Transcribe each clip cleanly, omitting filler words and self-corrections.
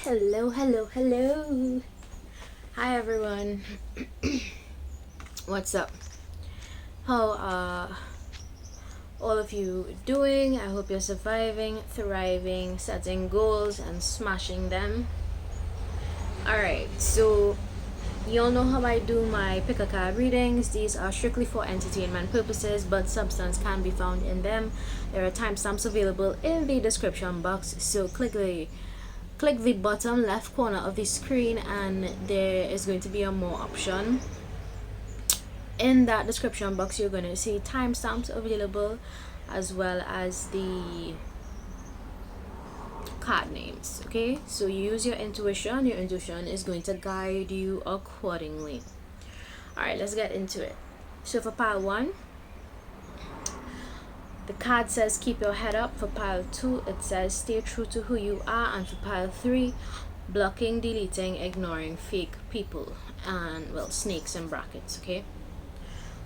Hello, hello, hello. Hi everyone. What's up? How all of you doing? I hope you're surviving, thriving, setting goals and smashing them. Alright, so you all know how I do my pick a card readings. These are strictly for entertainment purposes, but substance can be found in them. There are timestamps available in the description box, so click the bottom left corner of the screen and there is going to be a more option. In that description box you're going to see timestamps available as well as the card names. Okay, so you use your intuition is going to guide you accordingly. All right, let's get into it. So for pile 1, the card says keep your head up. For pile 2 it says stay true to who you are, and for pile 3 blocking, deleting, ignoring fake people and, well, snakes in brackets. Okay,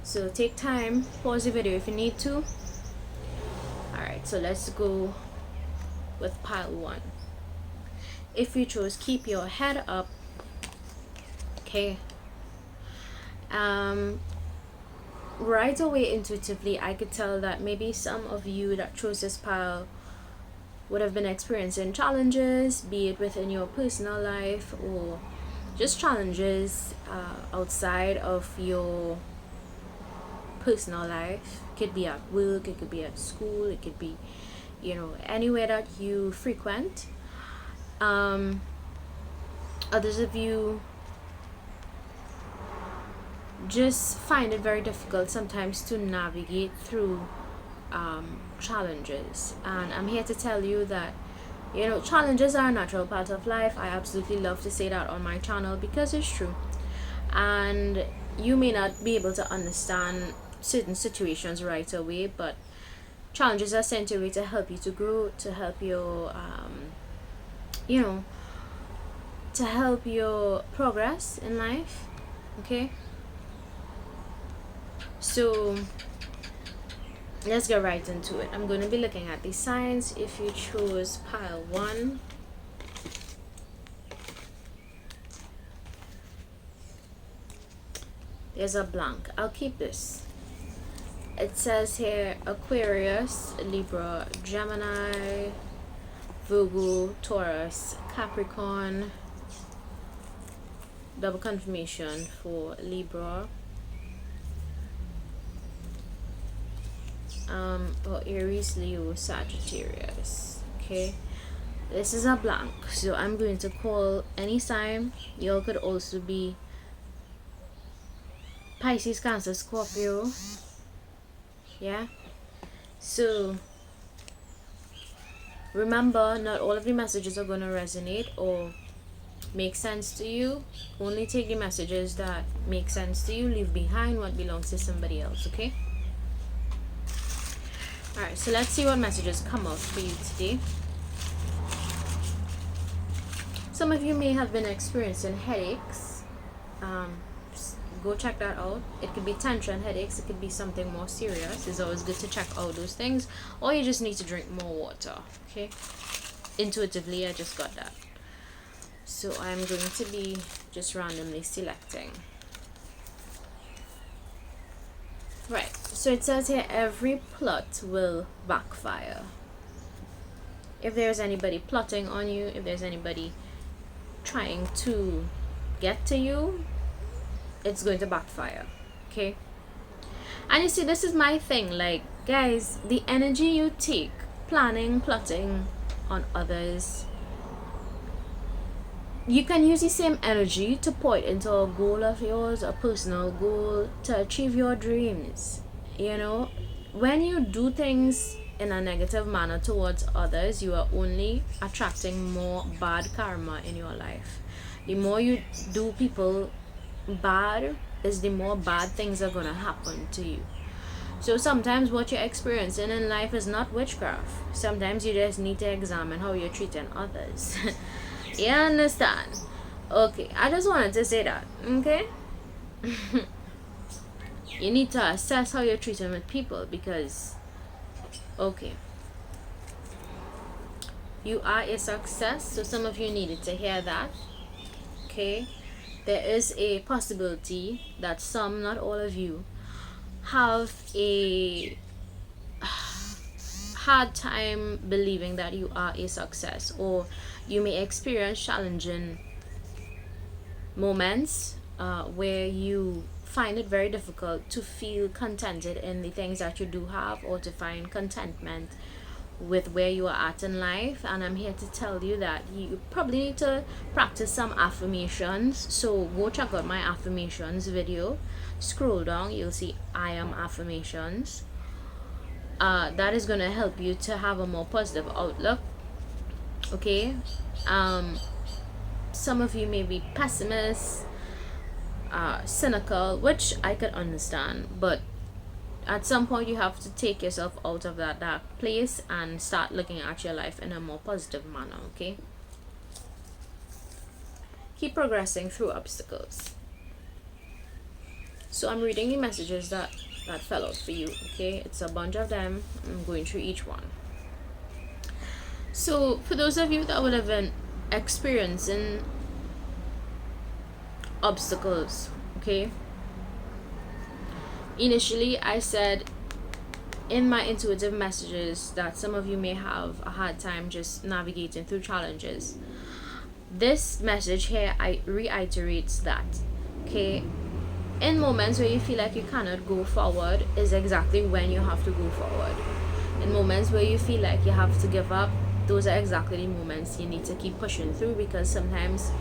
so take time, pause the video if you need to. Alright, so let's go with pile 1. If you chose keep your head up, okay, right away intuitively I could tell that maybe some of you that chose this pile would have been experiencing challenges, be it within your personal life or just challenges outside of your personal life. It could be at work, it could be at school, it could be, you know, anywhere that you frequent. Others of you just find it very difficult sometimes to navigate through challenges, and I'm here to tell you that, you know, challenges are a natural part of life. I absolutely love to say that on my channel because it's true, and you may not be able to understand certain situations right away, but challenges are sent your way to help you to grow, to help your you know, to help your progress in life. Okay, so let's get right into it. I'm going to be looking at the signs. If you chose pile 1, there's a blank. I'll keep this. It says here Aquarius, Libra, Gemini, Virgo, Taurus, Capricorn. Double confirmation for Libra. Or Aries, Leo, Sagittarius. Okay, this is a blank, so I'm going to call any sign. Y'all could also be Pisces, Cancer, Scorpio. Yeah, so remember, not all of the messages are going to resonate or make sense to you. Only take the messages that make sense to you. Leave behind what belongs to somebody else. Okay, alright, so let's see what messages come out for you today. Some of you may have been experiencing headaches. Go check that out. It could be tension headaches, it could be something more serious. It's always good to check out those things, or you just need to drink more water. Okay, intuitively I just got that, so I'm going to be just randomly selecting. Right, so it says here every plot will backfire. If there's anybody plotting on you, if there's anybody trying to get to you, it's going to backfire. Okay, and you see, this is my thing, like, guys, the energy you take planning, plotting on others, you can use the same energy to point into a goal of yours, a personal goal, to achieve your dreams. You know, when you do things in a negative manner towards others, you are only attracting more bad karma in your life. The more you do people bad, is the more bad things are going to happen to you. So sometimes what you're experiencing in life is not witchcraft. Sometimes you just need to examine how you're treating others. You understand? Okay, I just wanted to say that. Okay. You need to assess how you're treating with people, because, okay, You are a success. So some of you needed to hear that. Okay, there is a possibility that some, not all of you, have a hard time believing that you are a success, or you may experience challenging moments where you find it very difficult to feel contented in the things that you do have, or to find contentment with where you are at in life. And I'm here to tell you that you probably need to practice some affirmations. So go check out my affirmations video, scroll down, you'll see I am affirmations. That is going to help you to have a more positive outlook. Okay, some of you may be pessimists, cynical, which I could understand, but at some point you have to take yourself out of that dark place and start looking at your life in a more positive manner. Okay, keep progressing through obstacles. So I'm reading the messages that fell out for you. Okay, it's a bunch of them. I'm going through each one. So for those of you that would have been experiencing obstacles, okay, initially I said in my intuitive messages that some of you may have a hard time just navigating through challenges. This message here, I reiterates that. Okay, in moments where you feel like you cannot go forward is exactly when you have to go forward. In moments where you feel like you have to give up, those are exactly the moments you need to keep pushing through, because sometimes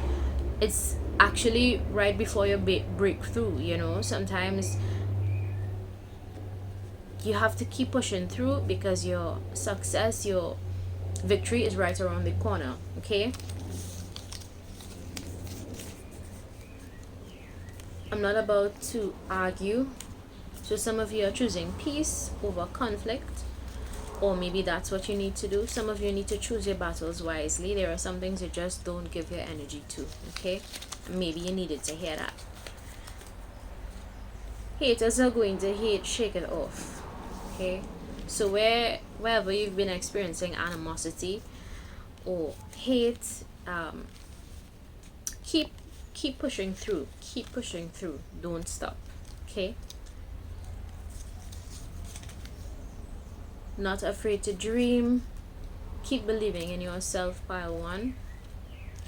it's actually right before your breakthrough. You know, sometimes you have to keep pushing through because your success, your victory is right around the corner. Okay, I'm not about to argue. So some of you are choosing peace over conflict, or maybe that's what you need to do. Some of you need to choose your battles wisely. There are some things you just don't give your energy to. Okay, maybe you needed to hear that. Haters are going to hate, shake it off. Okay, so wherever you've been experiencing animosity or hate, keep pushing through. Keep pushing through. Don't stop. Okay. Not afraid to dream. Keep believing in yourself, pile one.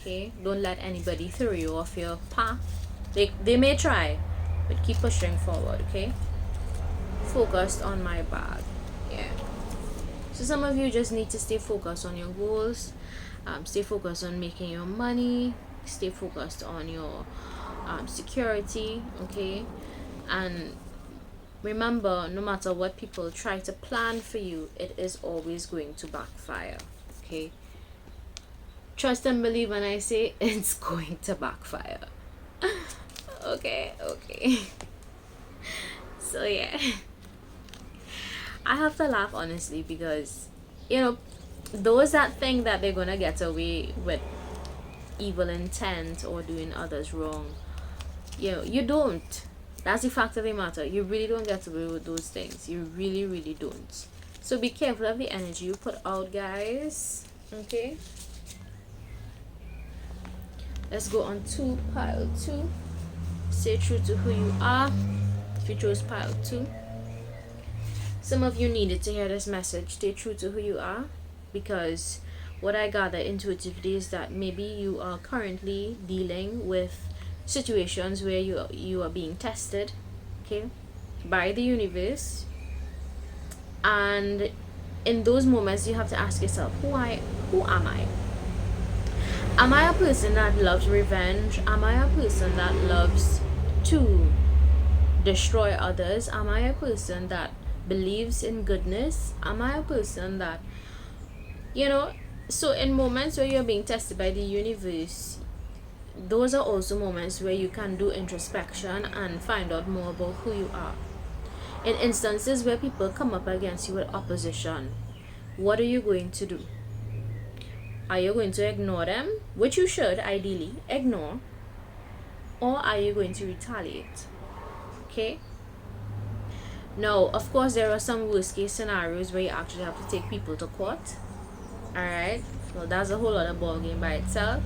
Okay, don't let anybody throw you off your path. They may try, but keep pushing forward. Okay, focused on my bag. Yeah, so some of you just need to stay focused on your goals, stay focused on making your money, stay focused on your security. Okay, and remember, no matter what people try to plan for you, it is always going to backfire. Okay, trust and believe when I say it's going to backfire. Okay. So yeah, I have to laugh honestly, because you know, those that think that they're gonna get away with evil intent or doing others wrong, you don't. That's the fact of the matter. You really don't get away with those things. You really don't. So be careful of the energy you put out, guys. Okay, let's go on to pile 2. Stay true to who you are. If you chose pile 2, some of you needed to hear this message. Stay true to who you are, because what I gather intuitively is that maybe you are currently dealing with situations where you are being tested, okay, by the universe. And in those moments you have to ask yourself, who am I? Am I a person that loves revenge? Am I a person that loves to destroy others? Am I a person that believes in goodness? Am I a person that, so in moments where you're being tested by the universe, those are also moments where you can do introspection and find out more about who you are. In instances where people come up against you with opposition, what are you going to do? Are you going to ignore them, which you should ideally ignore, or are you going to retaliate? Okay, now of course there are some worst case scenarios where you actually have to take people to court. Alright, well, that's a whole other ball game by itself.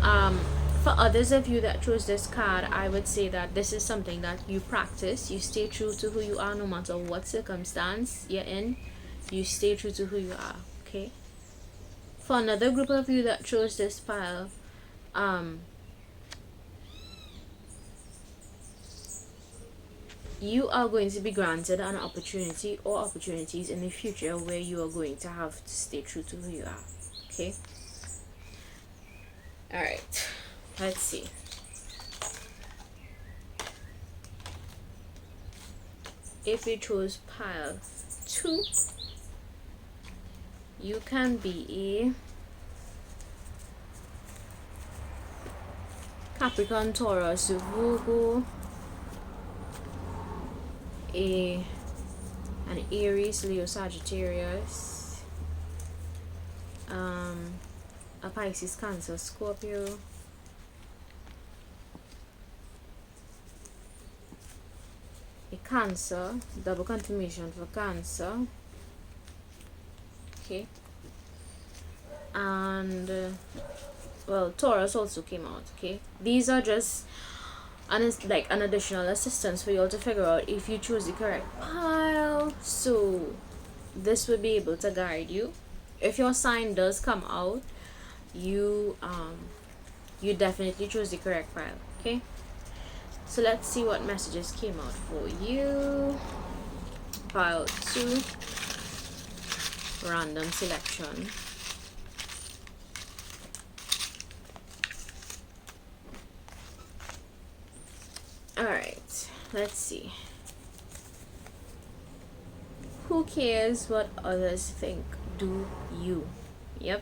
um for others of you that chose this card, I would say that this is something that you practice. You stay true to who you are no matter what circumstance you're in. You stay true to who you are, okay? For another group of you that chose this pile, you are going to be granted an opportunity or opportunities in the future where you are going to have to stay true to who you are, okay? All right, let's see. If you chose pile 2, you can be a Capricorn, Taurus, Virgo, an Aries, Leo, Sagittarius, a Pisces, Cancer, Scorpio, a Cancer, double confirmation for Cancer, okay, and well, Taurus also came out, okay. These are just like an additional assistance for you all to figure out if you choose the correct pile, so this will be able to guide you. If your sign does come out, you definitely chose the correct pile, okay. So let's see what messages came out for you. Pile 2, random selection. Alright, let's see. Who cares what others think? Do you? Yep.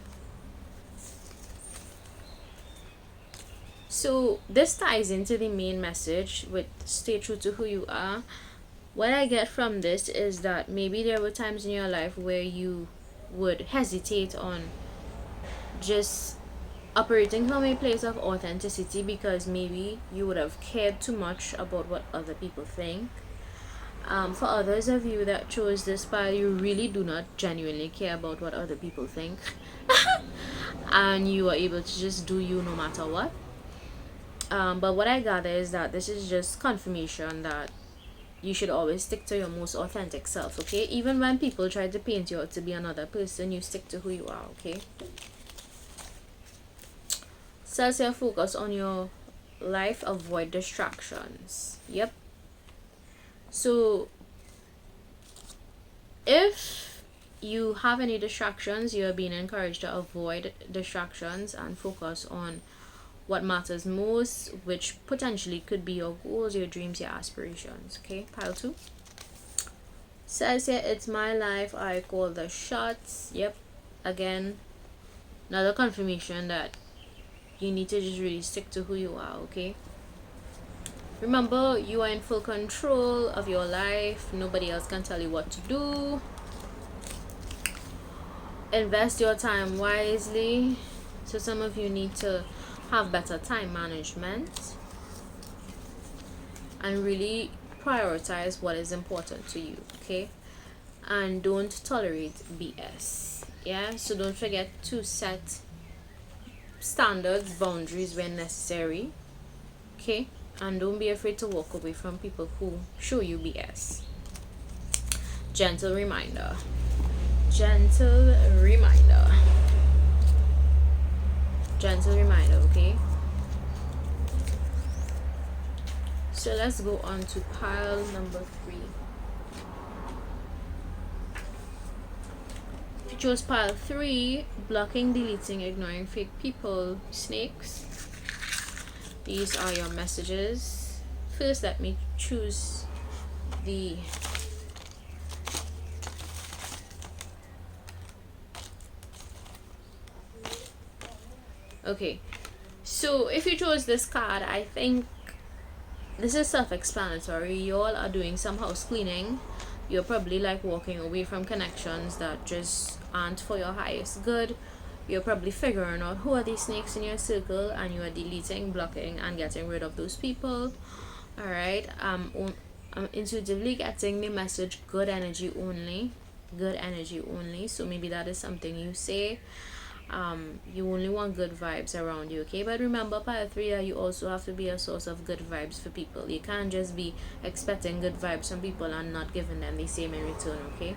So this ties into the main message with stay true to who you are. What I get from this is that maybe there were times in your life where you would hesitate on just operating from a place of authenticity because maybe you would have cared too much about what other people think. For others of you that chose this pile, you really do not genuinely care about what other people think and you are able to just do you no matter what. But what I gather is that this is just confirmation that you should always stick to your most authentic self, okay? Even when people try to paint you out to be another person, you stick to who you are, okay? Says here, focus on your life, avoid distractions. Yep. So if you have any distractions, you are being encouraged to avoid distractions and focus on what matters most, which potentially could be your goals, your dreams, your aspirations, okay? Pile 2 says here, it's my life, I call the shots. Yep. Again, another confirmation that you need to just really stick to who you are, okay? Remember, you are in full control of your life. Nobody else can tell you what to do. Invest your time wisely. So some of you need to have better time management and really prioritize what is important to you, okay? And don't tolerate BS. Yeah, so don't forget to set standards, boundaries when necessary, okay? And don't be afraid to walk away from people who show you BS. Gentle reminder, gentle reminder, gentle reminder, okay? So let's go on to pile number 3. If you chose pile 3, blocking, deleting, ignoring fake people, snakes, these are your messages. First, let me choose the okay. So if you chose this card, I think this is self-explanatory. You all are doing some house cleaning. You're probably like walking away from connections that just aren't for your highest good. You're probably figuring out who are these snakes in your circle, and you are deleting, blocking, and getting rid of those people. Alright, I'm intuitively getting the message good energy only. good energy only. So maybe that is something you say. You only want good vibes around you, okay? But remember, pile 3, that you also have to be a source of good vibes for people. You can't just be expecting good vibes from people and not giving them the same in return, okay?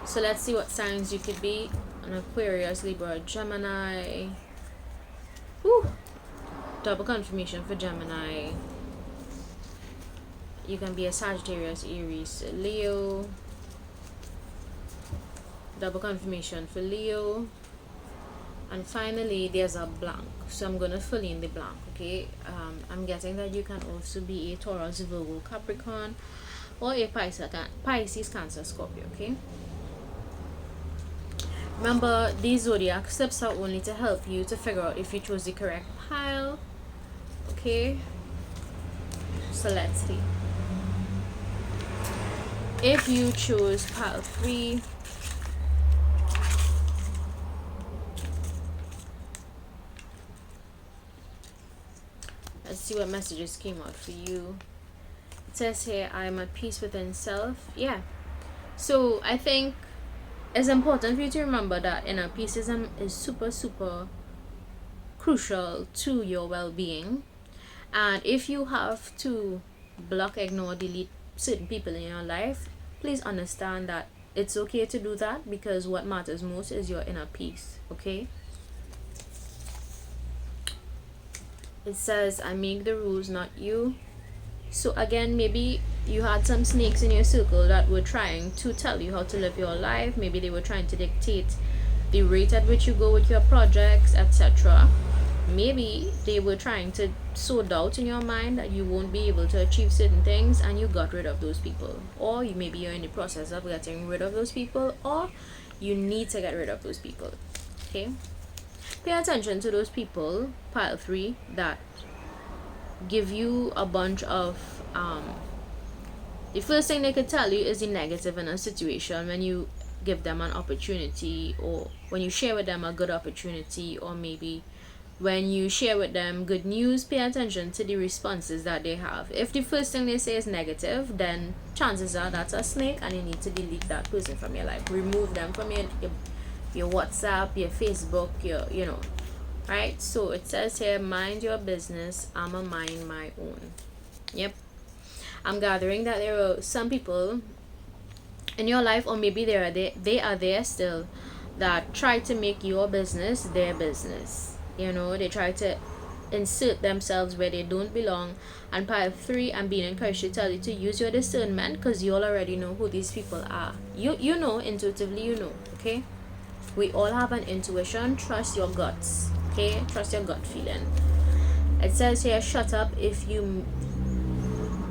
So let's see what signs you could be. An Aquarius, Libra, Gemini. Whew. Double confirmation for Gemini. You can be a Sagittarius, Aries, Leo. Double confirmation for Leo. And finally, there's a blank. So I'm going to fill in the blank, okay? I'm getting that you can also be a Taurus, Virgo, Capricorn, or a Pisces, Cancer, Scorpio, okay? Remember, these zodiac steps are only to help you to figure out if you chose the correct pile, okay? So let's see. If you chose pile 3, let's see what messages came out for you. It says here, I am at peace within self. Yeah. So I think it's important for you to remember that inner peace is super, super crucial to your well-being. And if you have to block, ignore, delete certain people in your life, please understand that it's okay to do that, because what matters most is your inner peace, okay? It says, I make the rules, not you. So again, maybe you had some snakes in your circle that were trying to tell you how to live your life. Maybe they were trying to dictate the rate at which you go with your projects, etc. Maybe they were trying to sow doubt in your mind that you won't be able to achieve certain things, and you got rid of those people. Or maybe you're in the process of getting rid of those people, or you need to get rid of those people, okay? Pay attention to those people, pile 3, that give you a bunch of the first thing they could tell you is the negative in a situation when you give them an opportunity, or when you share with them a good opportunity, or maybe when you share with them good news. Pay attention to the responses that they have. If the first thing they say is negative, then chances are that's a snake, and you need to delete that person from your life. Remove them from your WhatsApp, your Facebook, your, you know, right? So it says here, mind your business, I'ma mind my own. Yep. I'm gathering that there are some people in your life, or maybe they are there still, that try to make your business their business. You know, they try to insert themselves where they don't belong. And pile 3, I'm being encouraged to tell you to use your discernment, because you all already know who these people are. You know, intuitively, you know, okay? We all have an intuition. Trust your guts, okay? Trust your gut feeling. It says here, shut up if you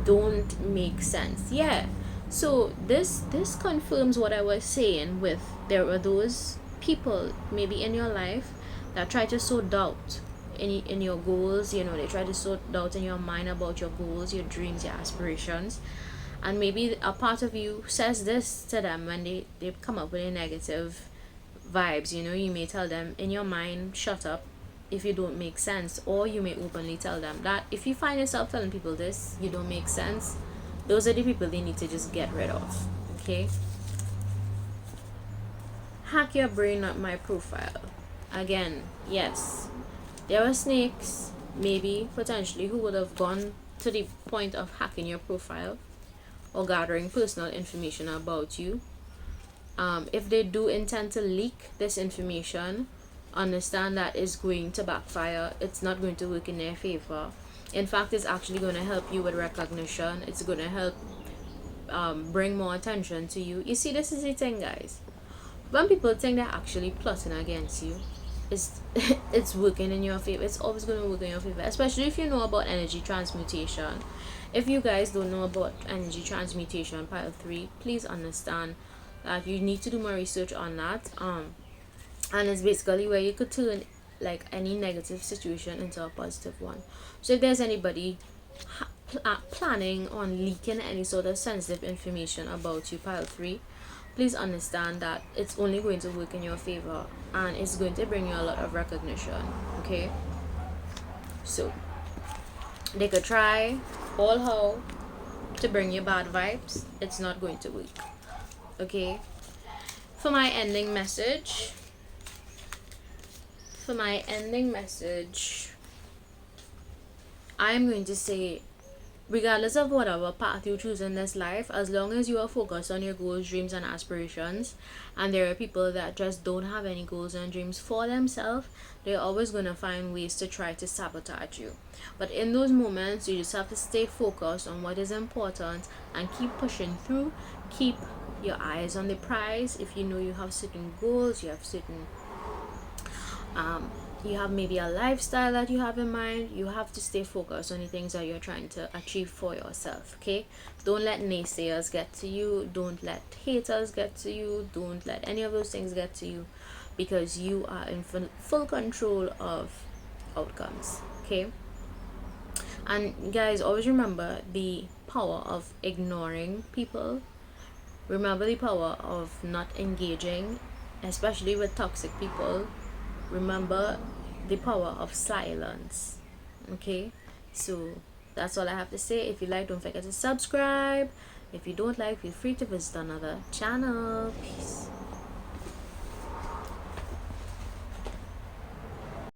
don't make sense. Yeah. So this confirms what I was saying with, there are those people maybe in your life that try to sow doubt in your goals. You know, they try to sow doubt in your mind about your goals, your dreams, your aspirations. And maybe a part of you says this to them when they come up with a negative vibes. You know, you may tell them in your mind, shut up if you don't make sense. Or you may openly tell them that if you find yourself telling people this, you don't make sense, those are the people they need to just get rid of, okay? Hack your brain, not my profile. Again, yes, there are snakes, maybe potentially, who would have gone to the point of hacking your profile or gathering personal information about you. If they do intend to leak this information, understand that it's going to backfire. It's not going to work in their favor. In fact, it's actually going to help you with recognition. It's going to help bring more attention to you. You see, this is the thing, guys. When people think they're actually plotting against you, it's working in your favor. It's always going to work in your favor, especially if you know about energy transmutation. If you guys don't know about energy transmutation, pile 3, please understand that you need to do more research on that. And it's basically where you could turn like any negative situation into a positive one. So if there's anybody planning on leaking any sort of sensitive information about you, pile 3, please understand that it's only going to work in your favor, and it's going to bring you a lot of recognition, okay? So they could try all how to bring you bad vibes, it's not going to work. Okay? For my ending message, I am going to say, regardless of whatever path you choose in this life, as long as you are focused on your goals, dreams, and aspirations, and there are people that just don't have any goals and dreams for themselves, they're always going to find ways to try to sabotage you. But in those moments, you just have to stay focused on what is important and keep pushing through. Keep your eyes on the prize. If you know you have certain goals, you have certain you have maybe a lifestyle that you have in mind, you have to stay focused on the things that you're trying to achieve for yourself. Okay, don't let naysayers get to you, don't let haters get to you, don't let any of those things get to you, because you are in full control of outcomes. Okay, and guys, always remember the power of ignoring people. Remember the power of not engaging, especially with toxic people. Remember the power of silence. Okay, so that's all I have to say. If you like, don't forget to subscribe. If you don't like, feel free to visit another channel. Peace.